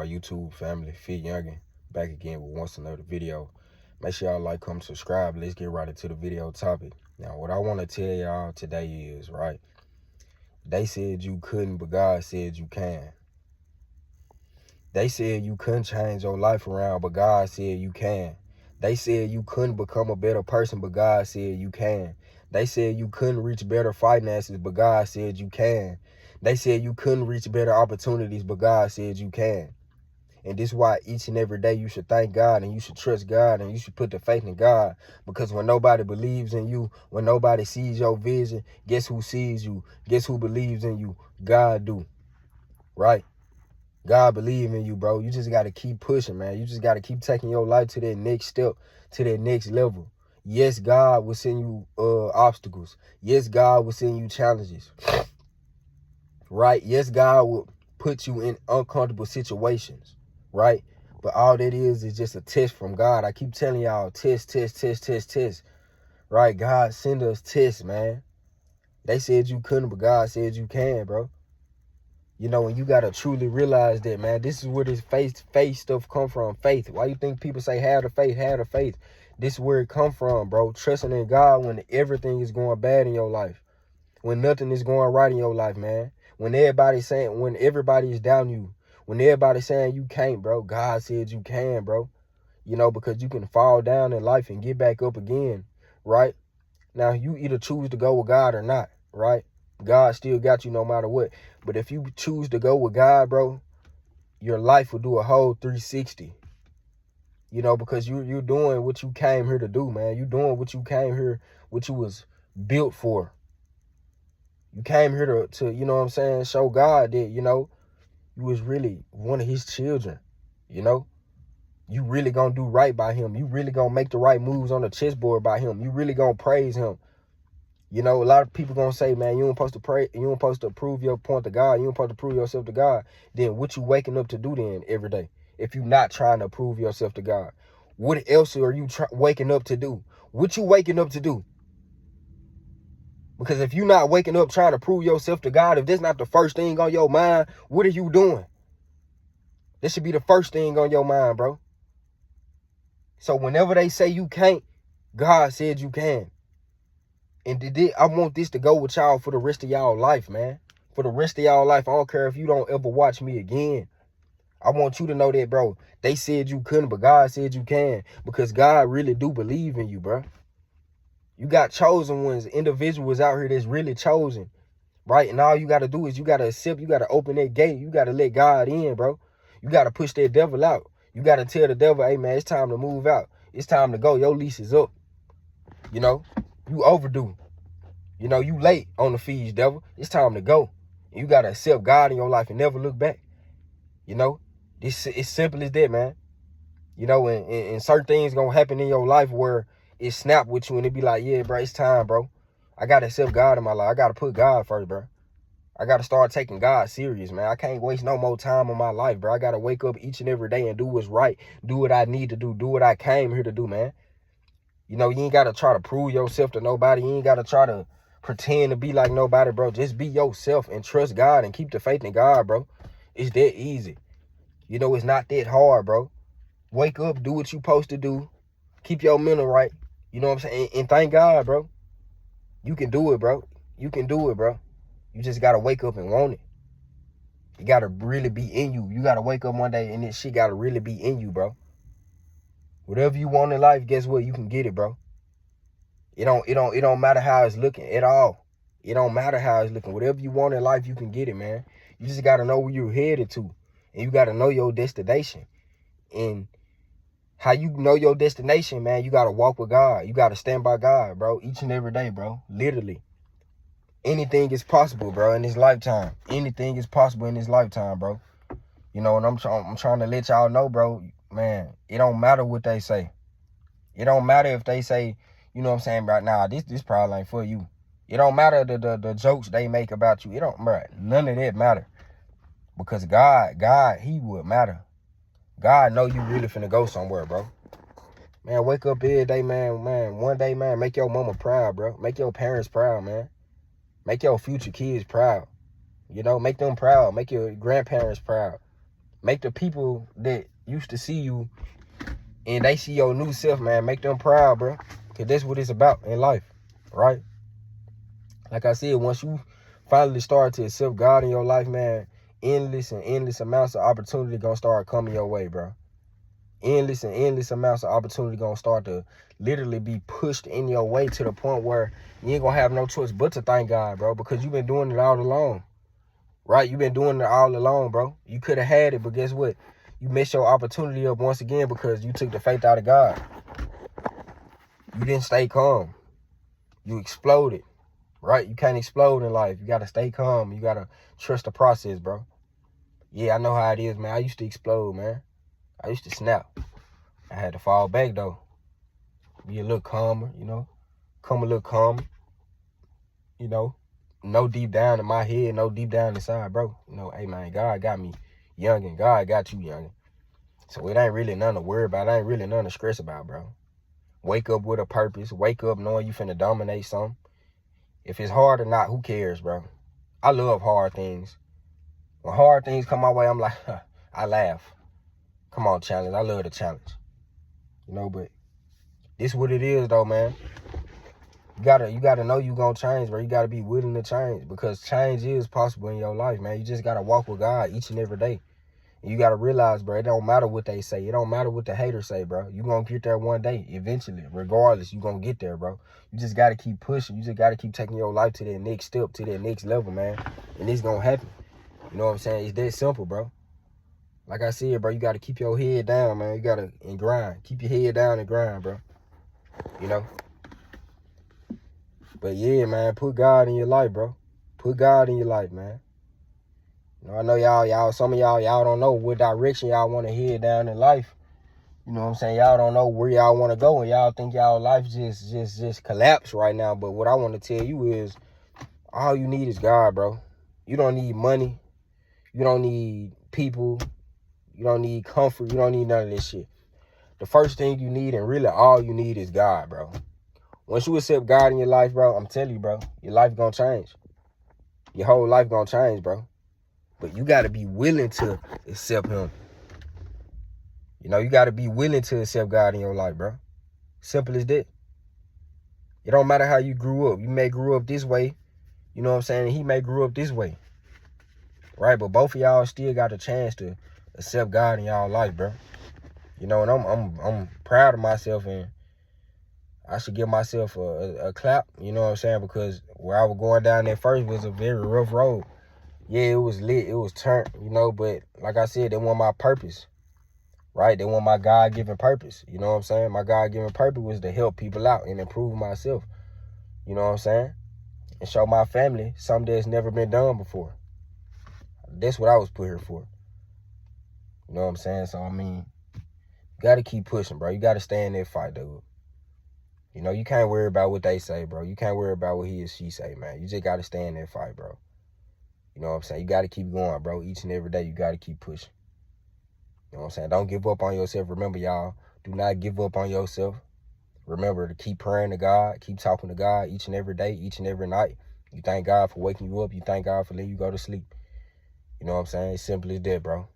my YouTube family, Fit Youngin, back again with once another video. Make sure y'all like, comment, subscribe. Let's get right into the video topic. Now, what I want to tell y'all today is, right, they said you couldn't, but God said you can. They said you couldn't change your life around, but God said you can. They said you couldn't become a better person, but God said you can. They said you couldn't reach better finances, but God said you can. They said you couldn't reach better opportunities, but God said you can. And this is why each and every day you should thank God and you should trust God and you should put the faith in God. Because when nobody believes in you, when nobody sees your vision, guess who sees you? Guess who believes in you? God do. Right? God believe in you, bro. You just got to keep pushing, man. You just got to keep taking your life to that next step, to that next level. Yes, God will send you obstacles. Yes, God will send you challenges. Right? Yes, God will put you in uncomfortable situations. Right? But all that is just a test from God. I keep telling y'all, test. Right? God send us tests, man. They said you couldn't, but God said you can, bro. You know, and you got to truly realize that, man, this is where this faith stuff come from. Faith. Why you think people say have the faith, have the faith? This is where it come from, bro. Trusting in God when everything is going bad in your life. When nothing is going right in your life, man. When everybody is down you. When everybody's saying you can't, bro. God said you can, bro. You know, because you can fall down in life and get back up again, right? Now, you either choose to go with God or not, right? God still got you no matter what. But if you choose to go with God, bro, your life will do a whole 360. You know, because you're doing what you came here to do, man. You're doing what you came here, what you was built for. You came here to you know what I'm saying, show God that, you know, you was really one of his children, you know. You really gonna do right by him. You really gonna make the right moves on the chessboard by him. You really gonna praise him. You know, a lot of people gonna say, man, you ain't supposed to pray, you ain't supposed to prove your point to God, you ain't supposed to prove yourself to God. Then what you waking up to do then every day? If you're not trying to prove yourself to God, what else are you waking up to do? What you waking up to do? Because if you're not waking up trying to prove yourself to God, if that's not the first thing on your mind, what are you doing? This should be the first thing on your mind, bro. So whenever they say you can't, God said you can. And I want this to go with y'all for the rest of y'all life, man. For the rest of y'all life. I don't care if you don't ever watch me again. I want you to know that, bro. They said you couldn't, but God said you can. Because God really do believe in you, bro. You got chosen ones, individuals out here that's really chosen, right? And all you got to do is you got to accept, you got to open that gate. You got to let God in, bro. You got to push that devil out. You got to tell the devil, hey, man, it's time to move out. It's time to go. Your lease is up. You know, you overdue. You know, you late on the fees, devil. It's time to go. You got to accept God in your life and never look back. You know, it's simple as that, man. You know, and certain things going to happen in your life where it snap with you and it be like, yeah, bro, it's time, bro. I got to accept God in my life. I got to put God first, bro. I got to start taking God serious, man. I can't waste no more time in my life, bro. I got to wake up each and every day and do what's right. Do what I need to do. Do what I came here to do, man. You know, you ain't got to try to prove yourself to nobody. You ain't got to try to pretend to be like nobody, bro. Just be yourself and trust God and keep the faith in God, bro. It's that easy. You know, it's not that hard, bro. Wake up, do what you supposed to do. Keep your mental right. You know what I'm saying? And thank God, bro. You can do it, bro. You can do it, bro. You just got to wake up and want it. You got to really be in you. You got to wake up one day and this shit got to really be in you, bro. Whatever you want in life, guess what? You can get it, bro. It don't matter how it's looking at all. It don't matter how it's looking. Whatever you want in life, you can get it, man. You just got to know where you're headed to. And you got to know your destination. And how you know your destination, man, you got to walk with God. You got to stand by God, bro, each and every day, bro. Literally. Anything is possible, bro, in this lifetime. Anything is possible in this lifetime, bro. You know, and I'm trying to let y'all know, bro, man, it don't matter what they say. It don't matter if they say, you know what I'm saying, right now, this probably ain't for you. It don't matter the jokes they make about you. It don't matter. None of that matter. Because God, he would matter. God know you really finna go somewhere, bro. Man, wake up every day, man. One day, man, make your mama proud, bro. Make your parents proud, man. Make your future kids proud. You know, make them proud. Make your grandparents proud. Make the people that used to see you and they see your new self, man, make them proud, bro. Because that's what it's about in life, right? Like I said, once you finally start to accept God in your life, man, endless and endless amounts of opportunity gonna start coming your way, bro. Endless and endless amounts of opportunity gonna start to literally be pushed in your way to the point where you ain't gonna have no choice but to thank God, bro, because you've been doing it all along, right? You've been doing it all along, bro. You could have had it, but guess what? You messed your opportunity up once again because you took the faith out of God. You didn't stay calm. You exploded, right? You can't explode in life. You got to stay calm. You got to trust the process, bro. Yeah, I know how it is, man. I used to explode, man. I used to snap. I had to fall back, though. Be a little calmer, you know. Come a little calmer, you know. No deep down in my head, no deep down inside, bro. You know, hey, man, God got me youngin'. God got you youngin'. So it ain't really nothing to worry about. It ain't really nothing to stress about, bro. Wake up with a purpose. Wake up knowing you finna dominate something. If it's hard or not, who cares, bro? I love hard things. When hard things come my way, I'm like, I laugh. Come on, challenge. I love the challenge. You know, but this what it is, though, man. You gotta know you gonna change, bro. You gotta be willing to change because change is possible in your life, man. You just gotta walk with God each and every day. And you gotta realize, bro, it don't matter what they say. It don't matter what the haters say, bro. You gonna get there one day, eventually. Regardless, you gonna get there, bro. You just gotta keep pushing. You just gotta keep taking your life to that next step, to that next level, man. And it's gonna happen. You know what I'm saying? It's that simple, bro. Like I said, bro, you gotta keep your head down, man. You gotta and grind. Keep your head down and grind, bro. You know? But yeah, man, put God in your life, bro. Put God in your life, man. You know, I know y'all, some of y'all don't know what direction y'all want to head down in life. You know what I'm saying? Y'all don't know where y'all want to go, and y'all think y'all life just collapse right now. But what I want to tell you is, all you need is God, bro. You don't need money. You don't need people. You don't need comfort. You don't need none of this shit. The first thing you need, and really all you need, is God, bro. Once you accept God in your life, bro, I'm telling you, bro, your life gonna change. Your whole life gonna change, bro. But you gotta be willing to accept him. You know, you gotta be willing to accept God in your life, bro. Simple as that. It don't matter how you grew up. You may grew up this way, you know what I'm saying? He may grew up this way. Right? But both of y'all still got a chance to accept God in y'all life, bro. You know, and I'm proud of myself, and I should give myself a clap, you know what I'm saying? Because where I was going down there first was a very rough road. Yeah, it was lit, it was turned, you know, but like I said, they want my purpose, right? They want my God-given purpose, you know what I'm saying? My God-given purpose was to help people out and improve myself, you know what I'm saying? And show my family something that's never been done before. That's what I was put here for. You know what I'm saying? So, I mean, you got to keep pushing, bro. You got to stay in that fight, dude. You know, you can't worry about what they say, bro. You can't worry about what he or she say, man. You just got to stay in that fight, bro. You know what I'm saying? You got to keep going, bro. Each and every day, you got to keep pushing. You know what I'm saying? Don't give up on yourself. Remember, y'all, do not give up on yourself. Remember to keep praying to God, keep talking to God each and every day, each and every night. You thank God for waking you up. You thank God for letting you go to sleep. You know what I'm saying? It's simple as that, bro.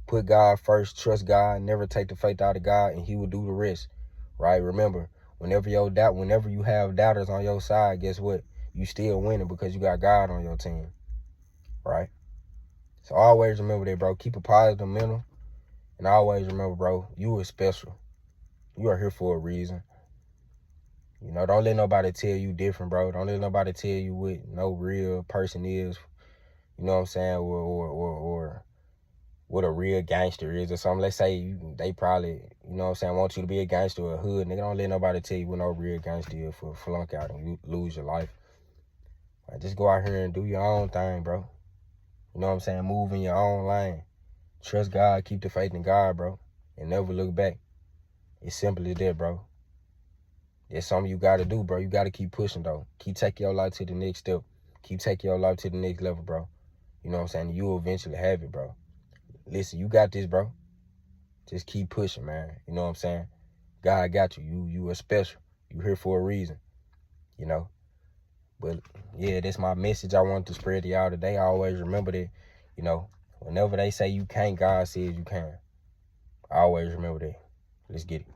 Put God first, trust God, never take the faith out of God, and he will do the rest, right? Remember, whenever you have doubters on your side, guess what? You still winning because you got God on your team, right? So always remember that, bro. Keep a positive mental, and always remember, bro, you are special. You are here for a reason. You know, don't let nobody tell you different, bro. Don't let nobody tell you what no real person is, you know what I'm saying, or what a real gangster is or something. Let's say they probably, you know what I'm saying, want you to be a gangster or a hood. Nigga, don't let nobody tell you what no real gangster is for flunk out and you lose your life. Like, just go out here and do your own thing, bro. You know what I'm saying? Move in your own lane. Trust God, keep the faith in God, bro. And never look back. It's simple as that, bro. It's something you got to do, bro. You got to keep pushing, though. Keep taking your life to the next step. Keep taking your life to the next level, bro. You know what I'm saying? You'll eventually have it, bro. Listen, you got this, bro. Just keep pushing, man. You know what I'm saying? God got you. You are special. You here for a reason, you know? But, yeah, that's my message I wanted to spread to y'all today. I always remember that, you know, Whenever they say you can't, God says you can. Always remember that. Let's get it.